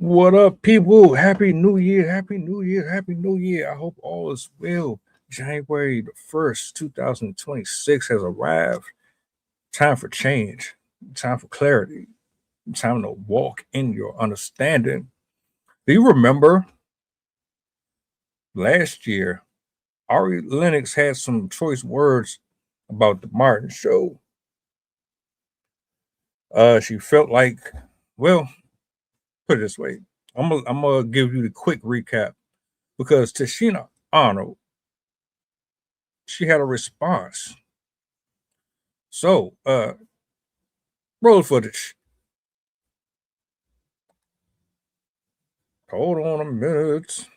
What up, people? Happy New Year! Happy New Year! Happy New Year! I hope all is well. January the 1st, 2026 has arrived. Time for change, time for clarity, time to walk in your understanding. Do you remember last year, Ari Lennox had some choice words about the Martin show? She felt like, well, put it this way. I'm gonna give you the quick recap because Tachina Arnold, she had a response. So, roll footage. Hold on a minute.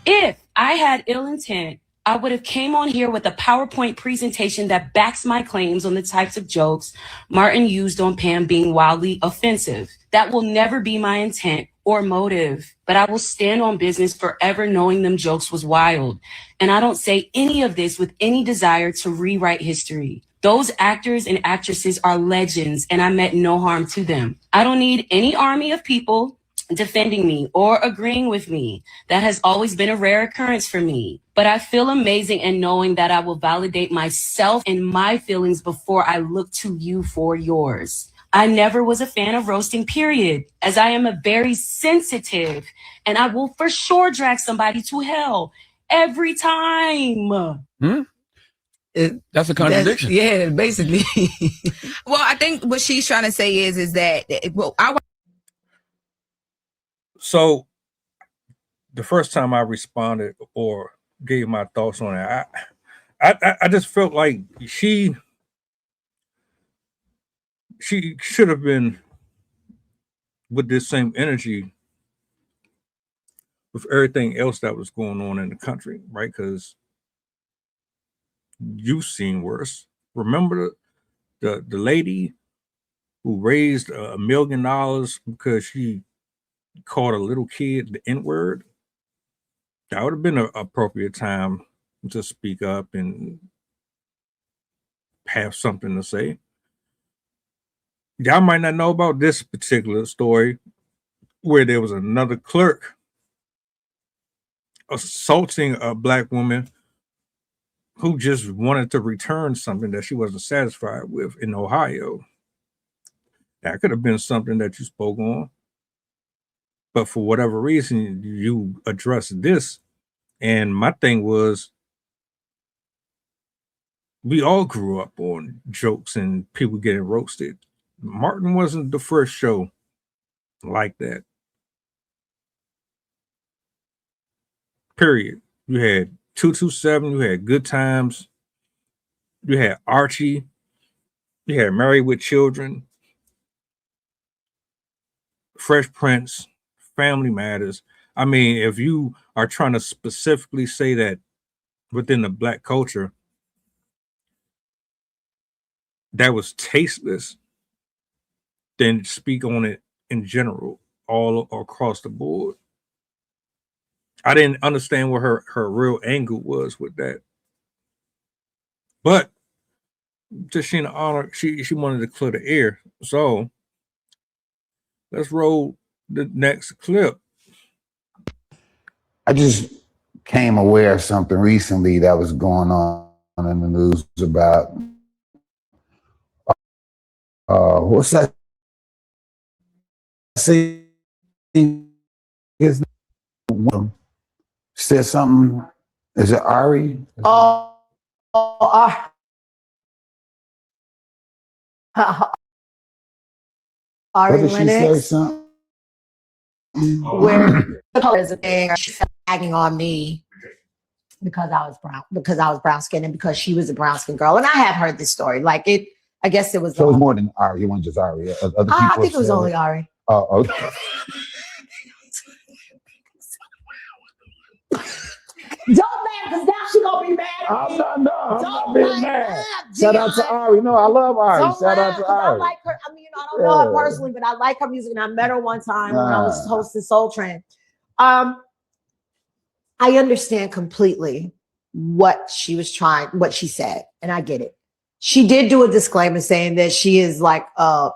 If I had ill intent, I would have came on here with a PowerPoint presentation that backs my claims on the types of jokes Martin used on Pam being wildly offensive. That will never be my intent or motive, but I will stand on business forever knowing them jokes was wild. And I don't say any of this with any desire to rewrite history. Those actors and actresses are legends, and I meant no harm to them. I don't need any army of people defending me or agreeing with me. That has always been a rare occurrence for me. But I feel amazing in knowing that I will validate myself and my feelings before I look to you for yours. I never was a fan of roasting, period, as I am a very sensitive, and I will for sure drag somebody to hell every time. That's a contradiction. Yeah, basically. Well, I think what she's trying to say is that So, the first time I responded or gave my thoughts on it, I just felt like she should have been with this same energy with everything else that was going on in the country, right? Because you've seen worse. Remember the lady who raised $1 million because she called a little kid the N-word? That would have been an appropriate time to speak up and have something to say. Y'all might not know about this particular story where there was another clerk assaulting a black woman who just wanted to return something that she wasn't satisfied with in Ohio. That could have been something that you spoke on. But for whatever reason, you addressed this. And my thing was, we all grew up on jokes and people getting roasted. Martin wasn't the first show like that. Period. You had 227, you had Good Times, you had Archie, you had Married with Children, Fresh Prince, Family Matters. I mean, if you are trying to specifically say that within the black culture that was tasteless, then speak on it in general, all across the board. I didn't understand what her real angle was with that. But Tachina Arnold, she wanted to clear the air. So let's roll the next clip. I just came aware of something recently that was going on in the news about what's that? See, his said something. Is it Ari? Ari What did she say? Lennox, Something? where colorism thing, she felt bagging on me because I was brown skinned and because she was a brown skinned girl. And I have heard this story. Like it, I guess it was. So it was more than Ari. It wasn't just Ari. Other people. I think it was only Ari. Oh, okay. Don't laugh, because now she gonna be mad at me. I'm not being mad. Shout Shout out to Ari. No, I love Ari. Don't Shout laugh, out to 'cause I Ari. like her. I mean, I don't know her personally, but I like her music, and I met her one time when I was hosting Soul Train. I understand completely what she said, and I get it. She did do a disclaimer saying that she is like a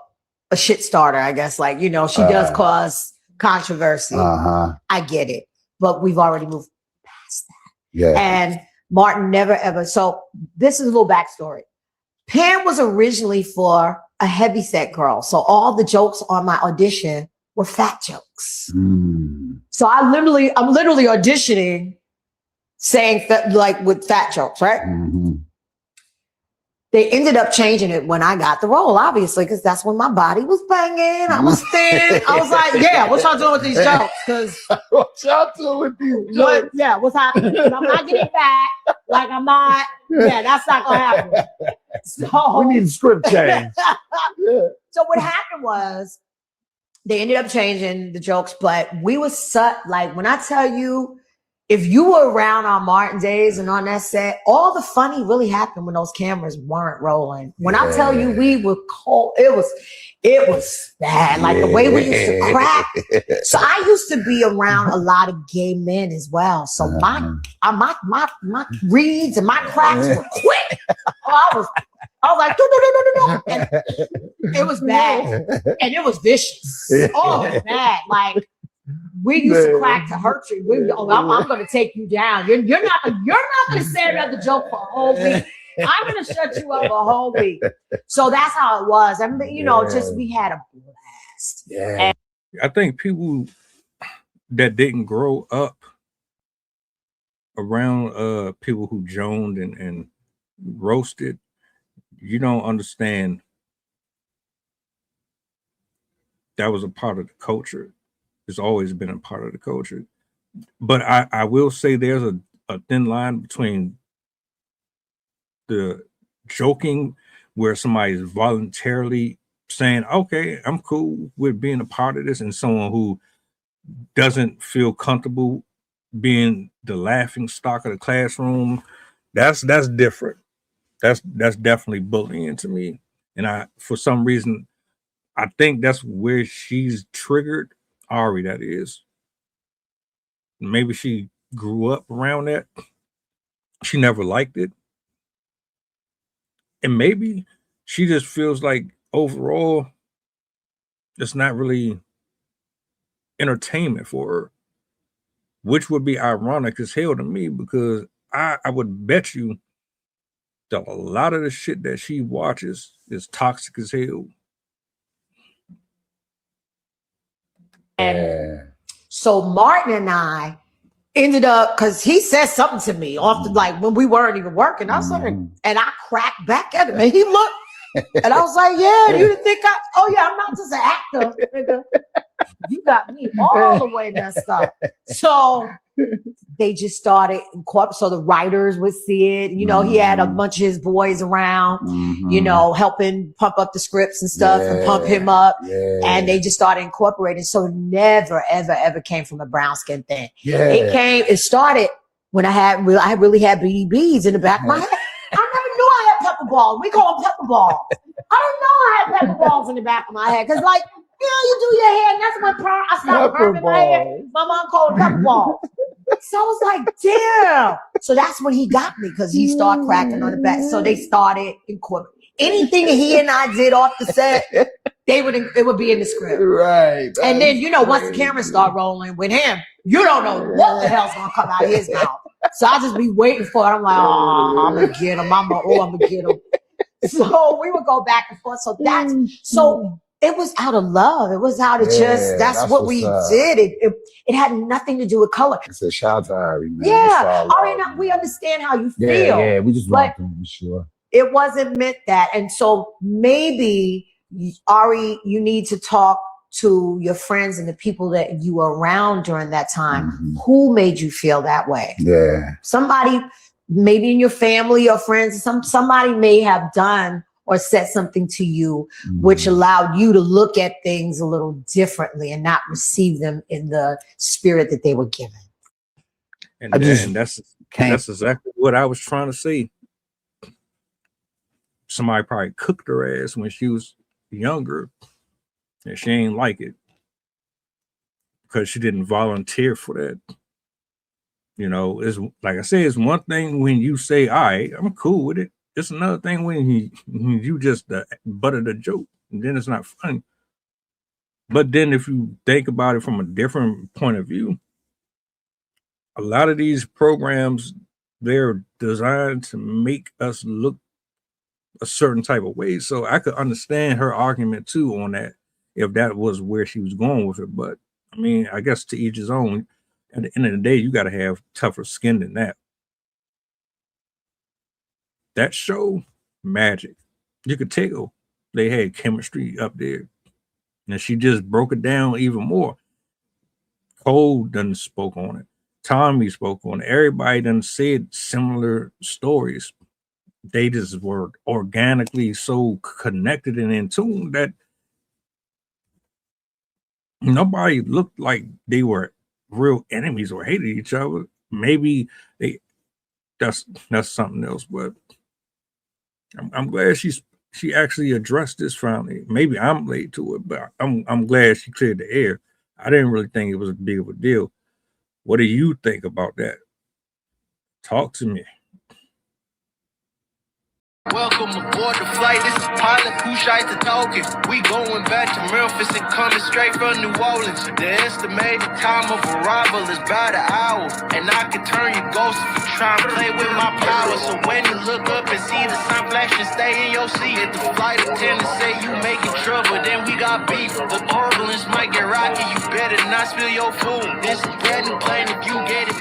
shit starter, I guess. Like, you know, she does cause controversy. I get it, but we've already moved past that. Yeah. And Martin never ever. So this is a little backstory. Pam was originally for a heavyset girl, so all the jokes on my audition were fat jokes. So I'm literally auditioning, saying that like with fat jokes, right? They ended up changing it when I got the role, obviously, because that's when my body was banging. I was thin. I was like, yeah, what y'all doing with these jokes? Because what y'all doing with these jokes? Yeah, what's happening? I'm not getting fat. Like I'm not. Yeah, that's not gonna happen. So we need a script change. So what happened was they ended up changing the jokes, but we were like when I tell you, if you were around on Martin days and on that set, all the funny really happened when those cameras weren't rolling. When I tell you we were cold, it was bad. Like the way we used to crack. So I used to be around a lot of gay men as well. So my reads and my cracks were quick. I was like, no. And it was bad. And it was vicious. Oh, it was bad. Like we used to crack to hurt you. I'm going to take you down. You're not going to say another joke for a whole week. I'm going to shut you up for a whole week. So that's how it was. I mean, just we had a blast. Yeah. I think people that didn't grow up around people who joned and roasted, you don't understand that was a part of the culture. It's always been a part of the culture. But I will say there's a thin line between the joking where somebody's voluntarily saying, okay, I'm cool with being a part of this, and someone who doesn't feel comfortable being the laughing stock of the classroom. That's different. That's definitely bullying to me. And for some reason, I think that's where she's triggered. Ari, that is. Maybe she grew up around that. She never liked it. And maybe she just feels like overall it's not really entertainment for her, which would be ironic as hell to me, because I would bet you that a lot of the shit that she watches is toxic as hell. And so Martin and I ended up, because he said something to me often, like when we weren't even working. I was like, and I cracked back at him, and he looked, and I was like, "Yeah, you didn't think oh yeah, I'm not just an actor, nigga. You got me all the way messed up." So they just started so the writers would see it. He had a bunch of his boys around, helping pump up the scripts and stuff and pump him up. And they just started incorporating. So it never, ever, ever came from a brown skin thing. It started when I really had BDBs in the back of my head. I never knew I had pepper balls. We call them pepper balls. I didn't know I had pepper balls in the back of my head. Cause you do your hair, and that's when I stopped perming my hair. My mom called it pepper balls. So I was like, damn. So that's when he got me, because he started cracking on the back. So they started incorporating anything that he and I did off the set. It would be in the script. Right. And then, once the cameras start rolling with him, you don't know what the hell's going to come out of his mouth. So I just be waiting for it. I'm like, oh, I'm going to get him. I'm going to get him. So we would go back and forth. So it was out of love. It was out of that's what we did. It had nothing to do with color. It's a shout out to Ari, man. Yeah. Ari, we understand how you feel. Yeah, we just want to be sure. It wasn't meant that. And so maybe, Ari, you need to talk to your friends and the people that you were around during that time. Who made you feel that way? Yeah. Somebody, maybe in your family or friends, somebody may have done or said something to you, which allowed you to look at things a little differently and not receive them in the spirit that they were given. And that's exactly what I was trying to say. Somebody probably cooked her ass when she was younger, and she ain't like it because she didn't volunteer for that. It's like I say, it's one thing when you say, all right, I'm cool with it. It's another thing when you just butter the joke, and then it's not funny. But then if you think about it from a different point of view, a lot of these programs, they're designed to make us look a certain type of way. So I could understand her argument too on that, if that was where she was going with it. But I mean, I guess to each his own. At the end of the day, you got to have tougher skin than that. That show, magic. You could tell they had chemistry up there. And she just broke it down even more. Cole done spoke on it. Tommy spoke on it. Everybody done said similar stories. They just were organically so connected and in tune that nobody looked like they were real enemies or hated each other. Maybe that's something else, but I'm glad she actually addressed this finally. Maybe I'm late to it, but I'm glad she cleared the air. I didn't really think it was a big of a deal. What do you think about that? Talk to me. Welcome aboard the flight. This is pilot who shy to talking. We going back to Memphis and coming straight from New Orleans. The estimated time of arrival is about an hour, and I can turn you ghost if you try and play with my power. So when you look up and see the sun flashing, stay in your seat. If the flight attendant say you making trouble, then we got beef. The turbulence might get rocky. You better not spill your food. This is brand new plane. If you get it